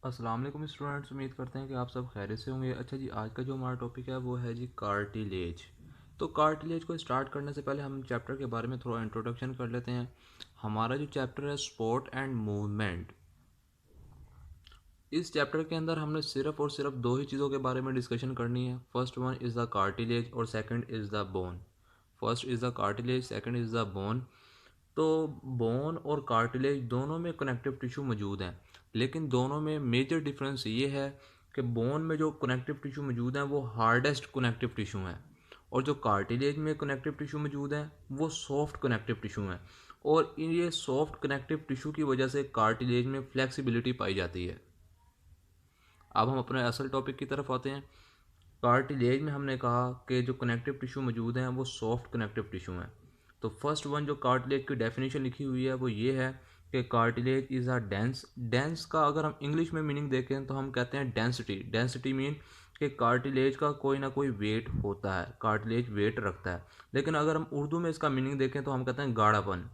अस्सलाम वालेकुम स्टूडेंट्स, उम्मीद करते हैं कि आप सब खैरियत से होंगे। अच्छा जी, आज का जो हमारा टॉपिक है वो है जी कार्टिलेज। तो कार्टिलेज को स्टार्ट करने से पहले हम चैप्टर के बारे में थोड़ा इंट्रोडक्शन कर लेते हैं। हमारा जो चैप्टर है स्पोर्ट एंड मूवमेंट, इस चैप्टर के अंदर हमने सिर्फ और सिर्फ दो ही चीज़ों के बारे में डिस्कशन करनी है। First one is the cartilage और second is the bone. First is the cartilage, second is the bone. तो बोन और कार्टिलेज दोनों में कनेक्टिव टिश्यू मौजूद हैं, लेकिन दोनों में मेजर डिफरेंस ये है कि बोन में जो कनेक्टिव टिश्यू मौजूद हैं वो हार्डेस्ट कनेक्टिव टिश्यू हैं, और जो कार्टिलेज में कनेक्टिव टिश्यू मौजूद हैं वो सॉफ्ट कनेक्टिव टिश्यू हैं। और इन ये सॉफ्ट कनेक्टिव टिश्यू की वजह से कार्टिलेज में फ्लेक्सिबिलिटी पाई जाती है। अब हम अपने असल टॉपिक की तरफ आते हैं। कार्टिलेज में हमने कहा कि जो कनेक्टिव टिश्यू मौजूद हैं वो सॉफ्ट कनेक्टिव टिश्यू हैं। तो फर्स्ट वन जो कार्टिलेज की डेफिनेशन लिखी हुई है वो ये है कि cartilage is a dense. Dense का अगर हम इंग्लिश में मीनिंग देखें तो हम कहते हैं डेंसिटी। डेंसिटी मीन कि कार्टिलेज का कोई ना कोई वेट होता है, कार्टिलेज वेट रखता है। लेकिन अगर हम उर्दू में इसका मीनिंग देखें तो हम कहते हैं गाढ़ापन।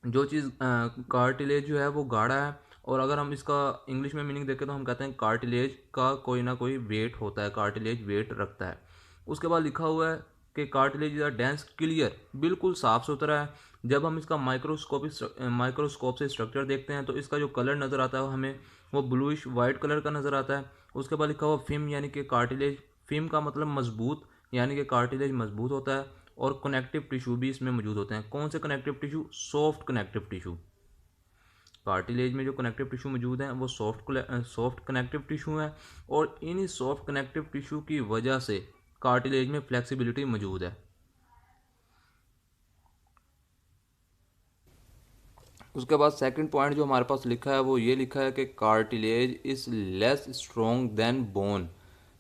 जो चीज़ कार्टिलेज जो है वो गाढ़ा है, और अगर हम इसका इंग्लिश में मीनिंग देखें तो हम कहते हैं कार्टिलेज का कोई ना कोई वेट होता है, कार्टिलेज वेट रखता है। उसके बाद लिखा हुआ है कि कार्टिलेज इज डेंस क्लियर, बिल्कुल साफ सुथरा है। जब हम इसका माइक्रोस्कोप से स्ट्रक्चर देखते हैं तो इसका जो कलर नज़र आता है हमें वो ब्लूइश वाइट कलर का नज़र आता है। उसके बाद लिखा हुआ फिम, यानी कि कार्टिलेज, फिम का मतलब मजबूत, यानी कि कार्टिलेज मजबूत होता है। और कनेक्टिव टिश्यू भी इसमें मौजूद होते हैं। कौन से connective tissue? Soft connective tissue. Cartilage में जो कनेक्टिव टिश्यू मौजूद हैं वो सॉफ्ट कनेक्टिव टिश्यू हैं, और इन्हीं सॉफ्ट कनेक्टिव टिश्यू की वजह से कार्टिलेज में फ्लेक्सिबिलिटी मौजूद है। उसके बाद सेकंड पॉइंट जो हमारे पास लिखा है वो ये लिखा है कि cartilage is less strong than bone.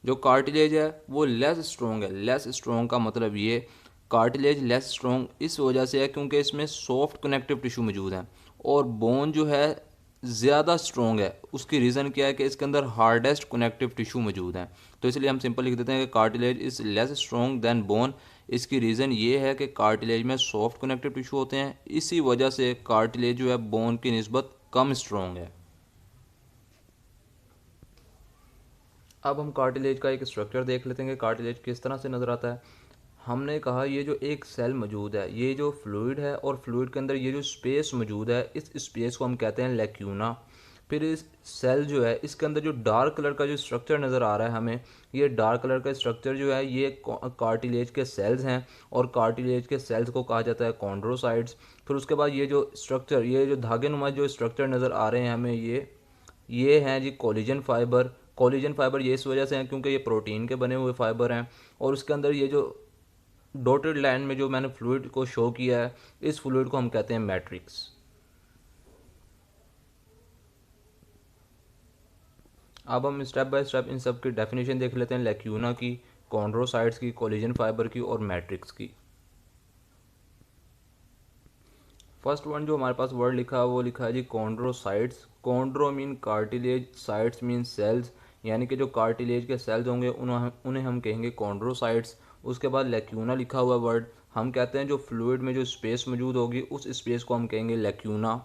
जो कार्टिलेज है वो लेस स्ट्रॉन्ग है। लेस स्ट्रॉन्ग का मतलब ये, कार्टिलेज लेस स्ट्रॉन्ग इस वजह से है क्योंकि इसमें सॉफ्ट कनेक्टिव टिश्यू मौजूद हैं, और बोन जो है ज़्यादा स्ट्रॉन्ग है। उसकी रीज़न क्या है कि इसके अंदर हार्डेस्ट कनेक्टिव टिश्यू मौजूद हैं। तो इसलिए हम सिंपल लिख देते हैं कि cartilage is less strong than bone. इसकी रीज़न ये है कि कार्टिलेज में सॉफ्ट कनेक्टिव टिश्यू होते हैं, इसी वजह से कार्टिलेज जो है बोन की निस्बत कम स्ट्रॉन्ग है। अब हम कार्टिलेज का एक स्ट्रक्चर देख लेते हैं कि कार्टिलेज किस तरह से नज़र आता है। हमने कहा ये जो एक सेल मौजूद है, ये जो फ्लूइड है, और फ्लूइड के अंदर ये जो स्पेस मौजूद है, इस स्पेस को हम कहते हैं लैक्यूना। फिर इस सेल जो है इसके अंदर जो डार्क कलर का जो स्ट्रक्चर नज़र आ रहा है हमें, ये डार्क कलर का स्ट्रक्चर जो है ये कार्टिलेज के सेल्स हैं, और कार्टिलेज के सेल्स को कहा जाता है कॉन्ड्रोसाइट्स। फिर उसके बाद ये जो स्ट्रक्चर, ये जो धागे नुमा जो स्ट्रक्चर नज़र आ रहे हैं हमें, ये हैं जी कोलिजन फाइबर। कोलिजन फाइबर ये इस वजह से हैं क्योंकि ये प्रोटीन के बने हुए फाइबर हैं। और उसके अंदर ये जो डॉटेड लाइन में जो मैंने फ्लूइड को शो किया है, इस फ्लूइड को हम कहते हैं मैट्रिक्स। अब हम स्टेप बाय स्टेप इन सब की डेफिनेशन देख लेते हैं, लैक्यूना की, कॉन्ड्रोसाइट्स की, कोलिजन फाइबर की और मैट्रिक्स की। फर्स्ट वन जो हमारे पास वर्ड लिखा है वो लिखा है जी chondrocytes. Chondro mean cartilage, cytes mean cells, यानी कि जो कार्टिलेज के सेल्स होंगे उन्हें हम कहेंगे कॉन्ड्रोसाइट्स। उसके बाद लैक्यूना लिखा हुआ वर्ड, हम कहते हैं जो फ्लूइड में जो स्पेस मौजूद होगी उस स्पेस को हम कहेंगे लैक्यूना।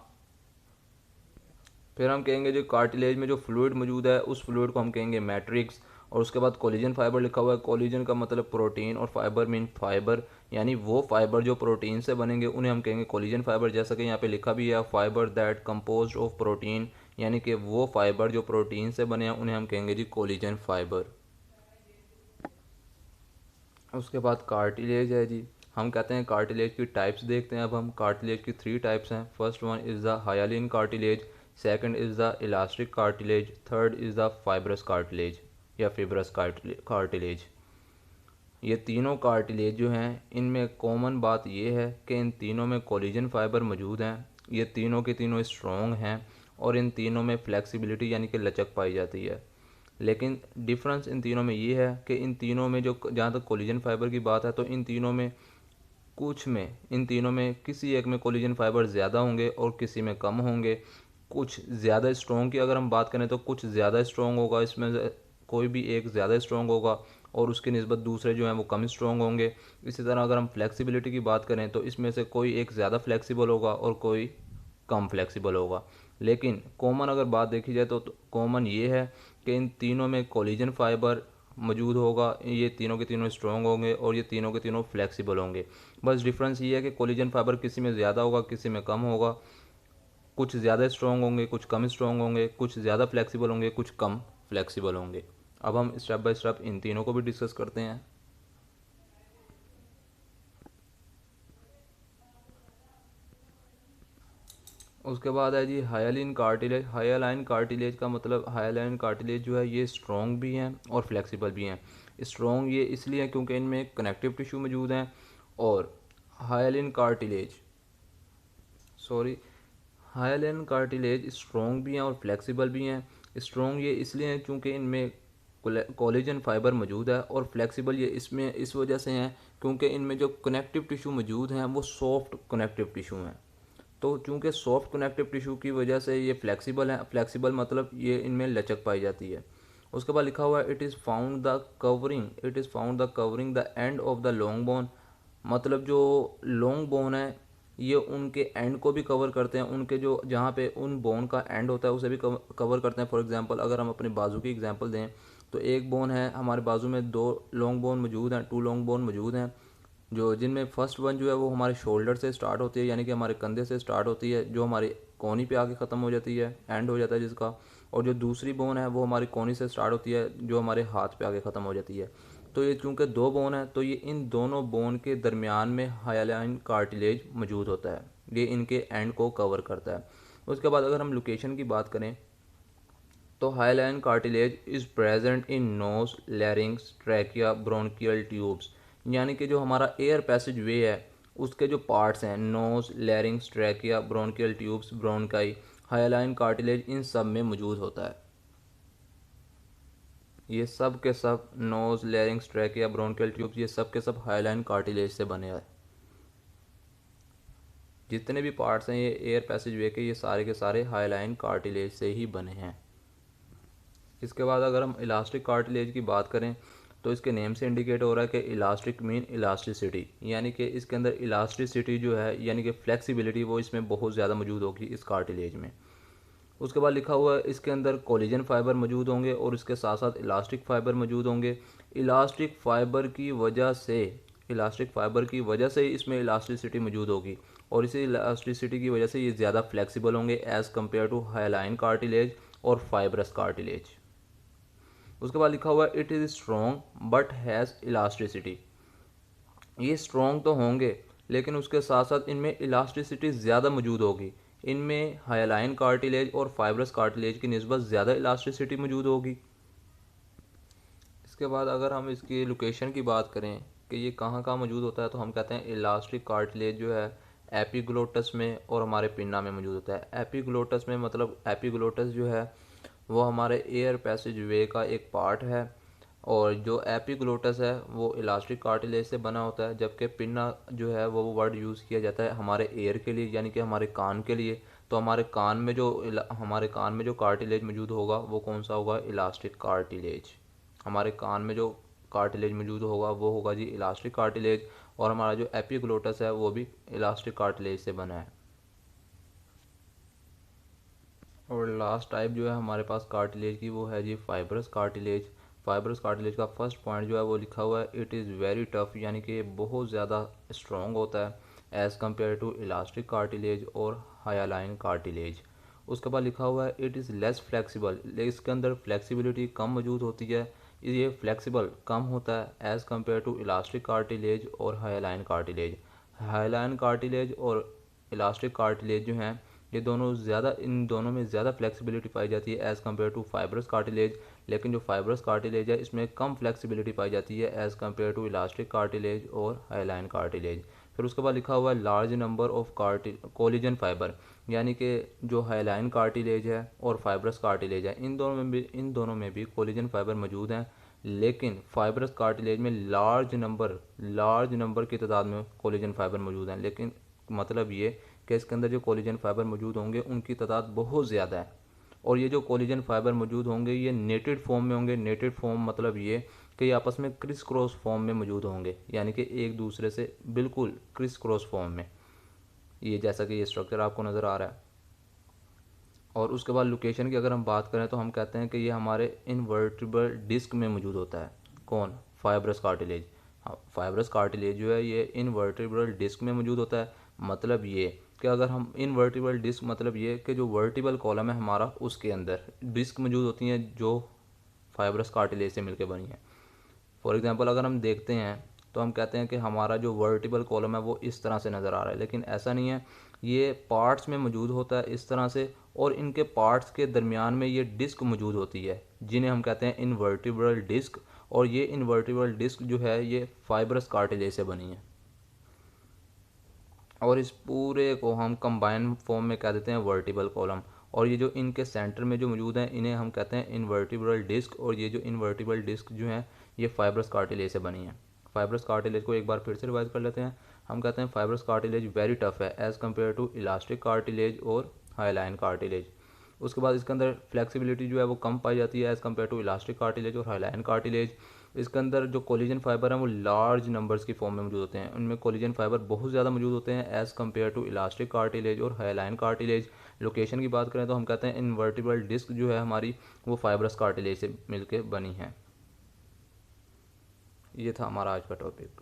फिर हम कहेंगे जो कार्टिलेज में जो फ्लूइड मौजूद है उस फ्लूइड को हम कहेंगे मैट्रिक्स। और उसके बाद कोलिजन फाइबर लिखा हुआ है। कोलिजन का मतलब प्रोटीन, और फाइबर मीन फाइबर, यानी वो फाइबर जो प्रोटीन से बनेंगे उन्हें हम कहेंगे कोलिजन फाइबर। जैसा कि यहाँ पे लिखा भी है, fibre that compose of protein, यानी कि वो फाइबर जो प्रोटीन से बने हैं उन्हें हम कहेंगे जी कोलिजन फाइबर। उसके बाद कार्टिलेज है जी, हम कहते हैं कार्टिलेज की टाइप्स देखते हैं। अब हम कार्टिलेज की थ्री टाइप्स हैं। First one is the hyaline cartilage, second is the elastic cartilage, third is the fibrous cartilage या फिब्रस कार्टिलेज। ये तीनों कार्टिलेज जो हैं इनमें कॉमन बात ये है कि इन तीनों में कोलिजन फाइबर मौजूद हैं। ये तीनों के तीनों स्ट्रॉन्ग हैं, और इन तीनों में फ्लेक्सिबिलिटी यानी कि लचक पाई जाती है। लेकिन डिफरेंस इन तीनों में ये है कि इन तीनों में जो, जहाँ तक कोलिजन फाइबर की बात है, तो इन तीनों में किसी एक में कोलिजन फाइबर ज़्यादा होंगे और किसी में कम होंगे। कुछ ज़्यादा स्ट्रॉन्ग की अगर हम बात करें तो कुछ ज़्यादा स्ट्रॉन्ग होगा, इसमें से कोई भी एक ज़्यादा स्ट्रॉन्ग होगा, और उसकी निस्बत दूसरे जो हैं वो कम स्ट्रॉन्ग होंगे। इसी तरह अगर हम फ्लेक्सिबिलिटी की बात करें तो इसमें से कोई एक ज़्यादा फ्लेक्सिबल होगा और कोई कम फ्लेक्सिबल होगा। लेकिन कॉमन अगर बात देखी जाए तो कॉमन ये है कि इन तीनों में कोलिजन फाइबर मौजूद होगा, ये तीनों के तीनों स्ट्रॉन्ग होंगे और ये तीनों के तीनों फ्लेक्सिबल होंगे। बस डिफरेंस ये है कि कोलिजन फाइबर किसी में ज़्यादा होगा, किसी में कम होगा, कुछ ज़्यादा स्ट्रॉन्ग होंगे, कुछ कम स्ट्रॉन्ग होंगे, कुछ ज़्यादा फ्लेक्सिबल होंगे, कुछ कम फ्लेक्सिबल होंगे। अब हम स्टेप बाय स्टेप इन तीनों को भी डिस्कस करते हैं। उसके बाद है जी हायालिन कार्टिलेज। हायालाइन कार्टिलेज का मतलब, हायालाइन कार्टिलेज जो है ये स्ट्रॉन्ग भी हैं और फ्लेक्सिबल भी हैं। स्ट्रॉन्ग ये इसलिए है क्योंकि इनमें कनेक्टिव टिश्यू मौजूद हैं, और हायालिन कार्टिलेज सॉरी हायालिन कार्टिलेज स्ट्रॉन्ग भी हैं और फ्लेक्सिबल भी हैं। स्ट्रॉन्ग ये इसलिए हैं क्योंकि इनमें कोलेजन फाइबर मौजूद है, और फ्लेक्सिबल ये इसमें इस वजह से हैं क्योंकि इनमें जो कनेक्टिव टिश्यू मौजूद हैं वो सॉफ्ट कनेक्टिव टिश्यू हैं। तो चूंकि सॉफ्ट कनेक्टिव टिश्यू की वजह से ये फ्लेक्सिबल है। फ्लेक्सिबल मतलब ये इनमें लचक पाई जाती है। उसके बाद लिखा हुआ है it is found the covering the end of the long bone. मतलब जो लॉन्ग बोन है ये उनके एंड को भी कवर करते हैं, उनके जो जहाँ पे उन बोन का एंड होता है उसे भी कवर करते हैं। फॉर एग्जांपल अगर हम अपने बाजू की एग्जांपल दें तो एक बोन है हमारे बाजू में, दो लॉन्ग बोन मौजूद हैं, टू लॉन्ग बोन मौजूद हैं, जो जिनमें फर्स्ट वन जो है वो हमारे शोल्डर से स्टार्ट होती है, यानी कि हमारे कंधे से स्टार्ट होती है, जो हमारी कोहनी पे आके ख़त्म हो जाती है, एंड हो जाता है जिसका। और जो दूसरी बोन है वो हमारी कोहनी से स्टार्ट होती है, जो हमारे हाथ पे आके ख़त्म हो जाती है। तो ये चूँकि दो बोन है तो ये इन दोनों बोन के दरमियान में हायालाइन कार्टिलेज मौजूद होता है, ये इनके एंड को कवर करता है। उसके बाद अगर हम लोकेशन की बात करें तो hyaline cartilage is present in nose, larynx, trachea, bronchial tubes. यानी कि जो हमारा एयर पैसेज वे है उसके जो पार्ट्स हैं, nose, larynx, trachea, bronchial tubes, bronchi, hyaline cartilage इन सब में मौजूद होता है। ये सब के सब nose, larynx, trachea, bronchial tubes ये सब के सब हायालाइन कार्टिलेज से बने हैं। जितने भी पार्ट्स हैं ये एयर पैसेज वे के, ये सारे के सारे हायालाइन कार्टिलेज से ही बने हैं। इसके बाद अगर हम इलास्टिक कार्टिलेज की बात करें तो इसके नेम से इंडिकेट हो रहा है कि इलास्टिक मीन इलास्टिसिटी, यानी कि इसके अंदर इलास्टिसिटी जो है यानी कि फ्लेक्सिबिलिटी वो इसमें बहुत ज़्यादा मौजूद होगी इस कार्टिलेज में। उसके बाद लिखा हुआ है इसके अंदर कोलिजन फाइबर मौजूद होंगे और इसके साथ साथ इलास्टिक फाइबर मौजूद होंगे। इलास्टिक फाइबर की वजह से इलास्टिक फाइबर की वजह से इसमें इलास्टिसिटी मौजूद होगी, और इसी इलास्टिसिटी की वजह से ये ज़्यादा फ्लेक्सिबल होंगे एज़ कम्पेयर टू हायालाइन कार्टिलेज और फाइब्रस कार्टिलेज। उसके बाद लिखा हुआ है it is strong but has elasticity. ये स्ट्रॉन्ग तो होंगे लेकिन उसके साथ साथ इनमें इलास्टिसिटी ज़्यादा मौजूद होगी। इनमें हायालाइन कार्टिलेज और फाइब्रस कार्टिलेज की निस्बत ज़्यादा इलास्टिसिटी मौजूद होगी। इसके बाद अगर हम इसकी लोकेशन की बात करें कि ये कहाँ कहाँ मौजूद होता है तो हम कहते हैं इलास्टिक कार्टिलेज जो है एपिग्लोटस में और हमारे पिन्ना में मौजूद होता है। एपिग्लोटस में मतलब एपिग्लोटस जो है वो हमारे एयर पैसेज वे का एक पार्ट है, और जो एपिग्लोटस है वो इलास्टिक कार्टिलेज से बना होता है, जबकि पिन्ना जो है वो वर्ड यूज़ किया जाता है हमारे एयर के लिए यानी कि हमारे कान के लिए। तो हमारे कान में जो कार्टिलेज मौजूद होगा वो कौन सा होगा, इलास्टिक कार्टिलेज। हमारे कान में जो कार्टिलेज मौजूद होगा वो होगा जी इलास्टिक कार्टिलेज, और हमारा जो एपिग्लोटस है वो भी इलास्टिक कार्टिलेज से बना है। और लास्ट टाइप जो है हमारे पास कार्टिलेज की वो है जी फाइब्रस कार्टिलेज। फाइब्रस कार्टिलेज का फर्स्ट पॉइंट जो है वो लिखा हुआ है इट इज़ वेरी टफ, यानी कि बहुत ज़्यादा स्ट्रॉन्ग होता है as compare to elastic cartilage और हायालाइन कार्टिलेज। उसके बाद लिखा हुआ है इट इज़ लेस फ्लेक्सिबल, इसके अंदर फ्लेक्सिबिलिटी कम मौजूद होती है, ये फ्लेक्सिबल कम होता है as compare to elastic cartilage और हायालाइन कार्टिलेज। हायालाइन कार्टिलेज और इलास्टिक कार्टिलेज जो हैं ये दोनों ज़्यादा, इन दोनों में ज़्यादा फ्लेक्सिबिलिटी पाई जाती है as compare to fibrous cartilage, लेकिन जो फाइब्रस कार्टिलेज है इसमें कम फ्लेक्सिबिलिटी पाई जाती है as compare to elastic cartilage और हायालाइन कार्टिलेज। फिर उसके बाद लिखा हुआ है large number of collagen fibre, यानी कि जो हायालाइन कार्टिलेज है और फाइब्रस कार्टिलेज है इन दोनों में भी कोलिजन फाइबर मौजूद हैं, लेकिन फाइब्रस कार्टिलेज में लार्ज नंबर की तादाद में कोलिजन फाइबर मौजूद हैं। लेकिन मतलब ये कि इसके अंदर जो कोलिजन फाइबर मौजूद होंगे उनकी तादाद बहुत ज़्यादा है, और ये जो कोलिजन फाइबर मौजूद होंगे ये नेटेड फॉर्म में होंगे। नेटेड फॉर्म मतलब ये कि ये आपस में क्रिस क्रॉस फॉर्म में मौजूद होंगे, यानी कि एक दूसरे से बिल्कुल क्रिस क्रॉस फॉर्म में, ये जैसा कि ये स्ट्रक्चर आपको नज़र आ रहा है। और उसके बाद लोकेशन की अगर हम बात करें तो हम कहते हैं कि ये हमारे इनवर्टिब्रल डिस्क में मौजूद होता है। कौन? Fibrous cartilage. हाँ, फाइब्रस कार्टिलेज जो है ये इनवर्टिब्रल डिस्क में मौजूद होता है। मतलब ये कि अगर हम इनवर्टिब्रल डिस्क, मतलब ये कि जो वर्टिबल कॉलम है हमारा उसके अंदर डिस्क मौजूद होती हैं जो फाइब्रस कार्टिलेज से मिलकर बनी है। फॉर एग्जांपल अगर हम देखते हैं तो हम कहते हैं कि हमारा जो वर्टिबल कॉलम है वो इस तरह से नज़र आ रहा है, लेकिन ऐसा नहीं है। ये पार्ट्स में मौजूद होता है इस तरह से, और इनके पार्ट्स के दरमियान में ये डिस्क मौजूद होती है जिन्हें हम कहते हैं इनवर्टिब्रल डिस्क। और ये इनवर्टिब्रल डिस्क जो है ये फाइब्रस कार्टिलेज से बनी है। और इस पूरे को हम कंबाइन फॉर्म में कह देते हैं वर्टिबल कॉलम। और ये जो इनके सेंटर में जो मौजूद हैं इन्हें हम कहते हैं इनवर्टिब्रल डिस्क। और ये जो इनवर्टिब्रल डिस्क जो हैं ये फाइब्रस कार्टिलेज से बनी है। फाइब्रस कार्टिलेज को एक बार फिर से रिवाइज कर लेते हैं। हम कहते हैं फाइब्रस कार्टिलेज वेरी टफ है as compare to elastic cartilage और हाईलाइन कार्टिलेज। उसके बाद इसके अंदर फ्लेक्सिबिलिटी जो है वो कम पाई जाती है as compare to elastic cartilage और हाईलाइन कार्टिलेज। इसके अंदर जो कोलिजन फाइबर हैं वो लार्ज नंबर्स की फॉर्म में मौजूद होते हैं, उनमें कोलिजन फाइबर बहुत ज़्यादा मौजूद होते हैं as compare to elastic cartilage और हाईलाइन कार्टिलेज। लोकेशन की बात करें तो हम कहते हैं इनवर्टिब्रल डिस्क जो है हमारी वो फाइब्रस कार्टिलेज से मिलकर बनी है। ये था हमारा आज का टॉपिक।